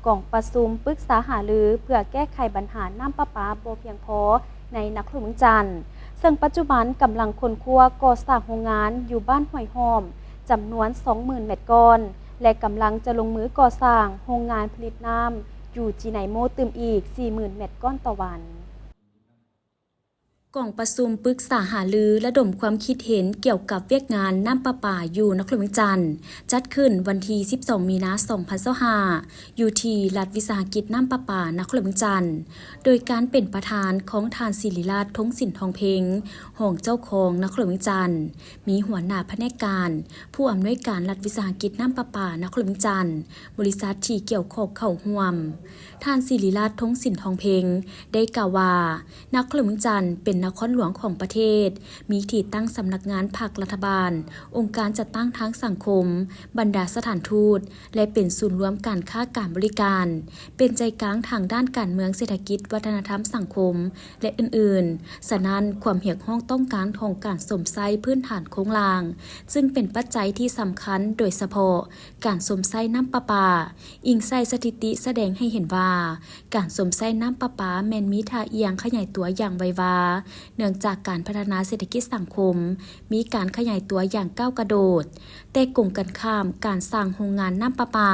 กองประชุมปรึกษาหารือเพื่อแก้ไขปัญหาน้ำประปาบ่เพียงพอในนครหลวงจันทร์ซึ่งปัจจุบันกำลังค้นคว้าก่อสร้างโรงงานอยู่บ้านห้วยหอมจำนวน 20,000 เมตรก้อนและกำลังจะลงมือก่อสร้างโรงงานผลิตน้ำอยู่จีไนโมตื่มอีก 40,000 เมตรก้อนต่อวันกองประชุมปรึกษาหารือระดมความคิดเห็นเกี่ยวกับเวียกงานน้ำประปาอยู่นครหลวงจันทร์จัดขึ้นวันที่ 12 มีนาคม 2025 อยู่ที่รัฐวิสาหกิจน้ำประปานครหลวงจันทร์โดยการเป็นประธานของทานศิริราชทงสินทองเพ็งห้องเจ้าของนครหลวงจันทร์มีหัวหน้าแผนกการผู้อำนวยการรัฐวิสาหกิจน้ำประปานครหลวงจันทร์บริษัทที่เกี่ยวข้องเข้าร่วมทานศิริราชทงสินทองเพ็งได้กล่าวว่านครหลวงจันทร์เป็นนครหลวงของประเทศมีที่ตั้งสำนักงานภาครัฐบาลองค์การจัดตั้งทางสังคมบรรดาสถานทูตและเป็นศูนย์รวมการค้าการบริการเป็นใจกลางทางด้านการเมืองเศรษฐกิจวัฒนธรรมสังคมและอื่นๆฉะนั้นความเหียกห้องต้องการของการสมไส้พื้นฐานโครงล่างซึ่งเป็นปัจจัยที่สำคัญโดยเฉพาะการสมไส้น้ำประปาอิงไส้สถิติแสดงให้เห็นว่าการสมไส้น้ำประปาแม่นมีท่าเอียงขยายตัวอย่างไววาเนื่องจากการพัฒนาเศรษฐกิจสังคมมีการขยายตัวอย่างก้าวกระโดดแต่กลุ่มกันข้ามการสร้างโรงงานน้ำประปา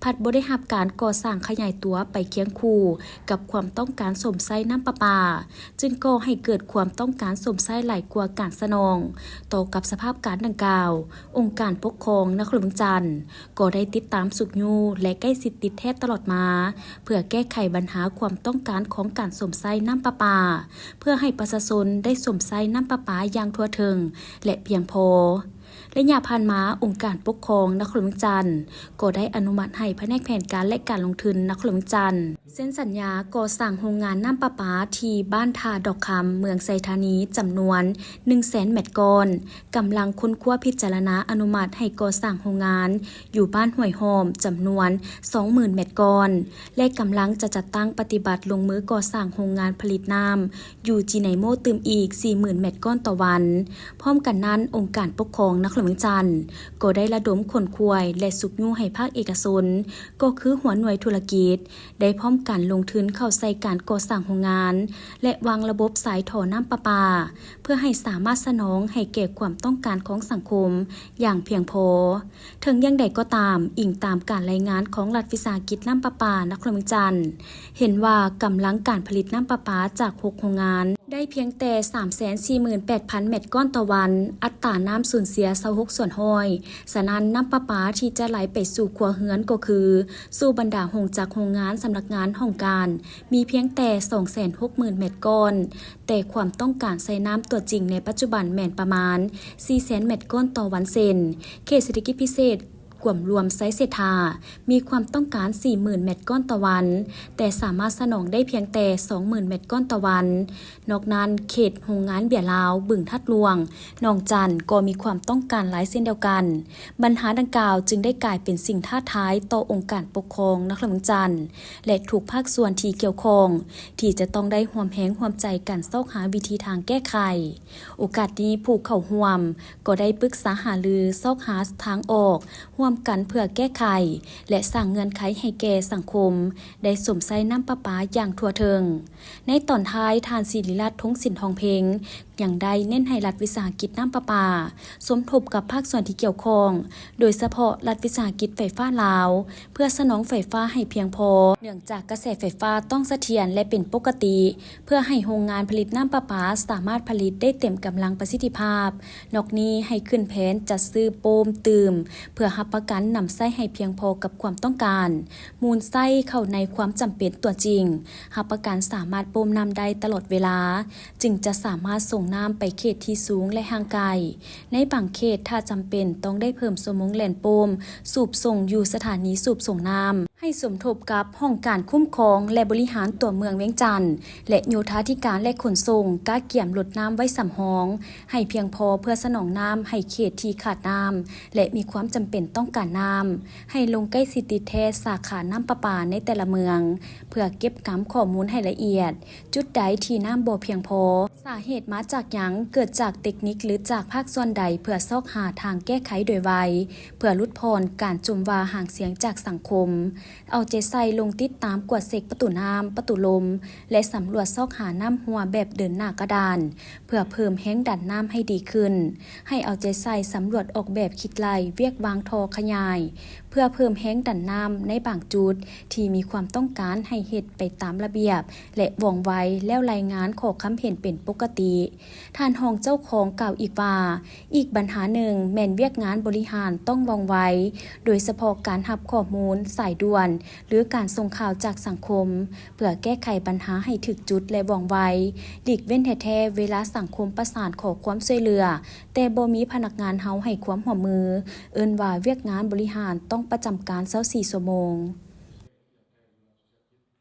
ผัดบ่ได้รับการก่อสร้างขยายตัวไปเคียงคู่กับความต้องการสมไส้น้ำประปาจึงก่อให้เกิดความต้องการสมไส้หลายกว่าการสนองต่อกับสภาพการดังกล่าวองค์การปกครองนครหลวงจันทร์ก็ได้ติดตามสุขยูและใกล้ชิดติดแทบตลอดมาเพื่อแก้ไขปัญหาความต้องการของการสมไส้น้ำประปาเพื่อให้ประชาชนได้สมไส้น้ำประปาอย่างทั่วถึงและเพียงพอและยาผ่านมาองค์การปกครองนครหลวงจันทร์ก็ได้อนุมัติให้แผนกแผนการและการลงทุนนครหลวงจันทร์เซ็นสัญญาก่อสร้างโรงงานน้ำประปาที่บ้านทาดอกคำเมืองไซธานีจำนวน 100,000 เมตรก้อนกำลังค้นคว้าพิจารณาอนุมัติให้ก่อสร้างโรงงานอยู่บ้านห้วยหอมจำนวน 20,000 เมตรก้อนและกำลังจะจัดตั้งปฏิบัติลงมือก่อสร้างโรงงานผลิตน้ำอยู่จีไนโมตื่มอีก 40,000 เมตรก้อนต่อวันพร้อมกันนั้นองค์การปกครองนครหลวงจันทร์ก็ได้ระดมขนขวยและสุกยูให้ภาคเอกชนก็คือหัวหน่วยธุรกิจได้พร้อมกันลงทุนเข้าใส่การก่อสร้างโรงงานและวางระบบสายท่อน้ำประปาเพื่อให้สามารถสนองให้แก่ความต้องการของสังคมอย่างเพียงพอถึงอย่างใดก็ตามอิงตามการรายงานของรัฐวิสาหกิจน้ำประปานครหลวงจันทร์เห็นว่ากำลังการผลิตน้ำประปาจาก6โรงงานได้เพียงแต่ 348,000 เมตรก้อนต่อวันอัตราน้ำสูญเสีย26ส่วนห้อยฉะนั้นน้ำประปาที่จะไหลไปสู่ครัวเรือนก็คือสู่บรรดาโรงจากโรงงานสำนักงานห้องการมีเพียงแต่ 260,000 เมตรก้อนแต่ความต้องการใช้น้ำตัวจริงในปัจจุบันแม่นประมาณ 400,000 เมตรก้อนต่อวันเซนเขตเศรษฐกิจพิเศษกลุ่มรวมไซเซธามีความต้องการ 40,000 เมตรก้อนต่อวันแต่สามารถสนองได้เพียงแต่ 20,000 เมตรก้อนต่อวันนอกนั้นเขตโรงงานเบียร์ลาวบึงทัดลวงหนองจันก็มีความต้องการหลายเส้นเดียวกันปัญหาดังกล่าวจึงได้กลายเป็นสิ่งท้าทายต่อองค์การปกครองนครหลวงจันทร์และทุกภาคส่วนที่เกี่ยวข้องที่จะต้องได้ร่วมแรงร่วมใจกันซอกหาวิธีทางแก้ไขโอกาสนี้ผู้เข้าร่วมก็ได้ปรึกษาหารือซอกหาทางออกร่วมกันเพื่อแก้ไขและสร้างเงื่อนไขให้แก่สังคมได้สมไส้น้ำประปาอย่างทั่วถึงในตอนท้ายทานศิริราชทงสินทองเพ็งอย่างใดเน้นให้รัฐวิสาหกิจน้ำประปาสมทบกับภาคส่วนที่เกี่ยวข้องโดยเฉพาะรัฐวิสาหกิจไฟฟ้าลาวเพื่อสนองไฟฟ้าให้เพียงพอเนื่องจากกระแสไฟฟ้าต้องเสถียรและเป็นปกติเพื่อให้โรงงานผลิตน้ำประปาสามารถผลิตได้เต็มกำลังประสิทธิภาพนอกนี้ให้ขึ้นแผนจัดซื้อโปมตื่มเพื่อรับประกันนำไส้ให้เพียงพอกับความต้องการมูลไส้เข้าในความจำเป็นตัวจริงรับประกันสามารถโปมน้ำได้ตลอดเวลาจึงจะสามารถส่งน้ำไปเขตที่สูงและห่างไกลในบางเขตถ้าจำเป็นต้องได้เพิ่มสมงแหล่นโปมสูบส่งอยู่สถานีสูบส่งน้ำให้สมทบกับห้องการคุ้มครองและบริหารตัวเมืองเวียงจันทร์และโยธาธิการและขนส่งกะเกี่ยมลดน้ำไว้สำรองให้เพียงพอเพื่อสนองน้ำให้เขตที่ขาดน้ำและมีความจำเป็นต้องการน้ำให้ลงใกล้สิติแทสาขาน้ำประปาในแต่ละเมืองเพื่อเก็บกำข้อมูลให้ละเอียดจุดใดที่น้ำบ่เพียงพอสาเหตุมาจากหยังเกิดจากเทคนิคหรือจากภาคส่วนใดเพื่อซอกหาทางแก้ไขโดยไวเพื่อลดพรการจมวาห่างเสียงจากสังคม เอาใจใส่ลงติดตามกวดเสกประตูน้ำประตูลมและสำรวจซอกหาน้ำหัวแบบเดินหน้ากระดานเพื่อเพิ่มแห้งดันน้ำให้ดีขึ้นให้เอาใจใส่สำรวจออกแบบคิดไล่เวียกวางทอขยายเพื่อเพิ่มแห้งดันน้ำในบางจุดที่มีความต้องการให้เฮ็ดไปตามระเบียบและว่องไวแล้วรายงานขอคำเห็นเป็นปกติท่านรองเจ้าของกล่าวอีกว่าอีกปัญหาหนึ่งแม่นเวียกงานบริหารต้องว่องไวโดยเฉพาะการรับข้อมูลสายด่วนหรือการส่งข่าวจากสังคมเพื่อแก้ไขปัญหาให้ถึกจุดและว่องไวหลีกเว้นแท้ๆเวลาสังคมประสานขอความช่วยเหลือแต่บ่มีพนักงานเฮาให้ความร่วมมือเอิ้นว่าเวียกงานบริหารต้องประจำการ24 ชั่วโมง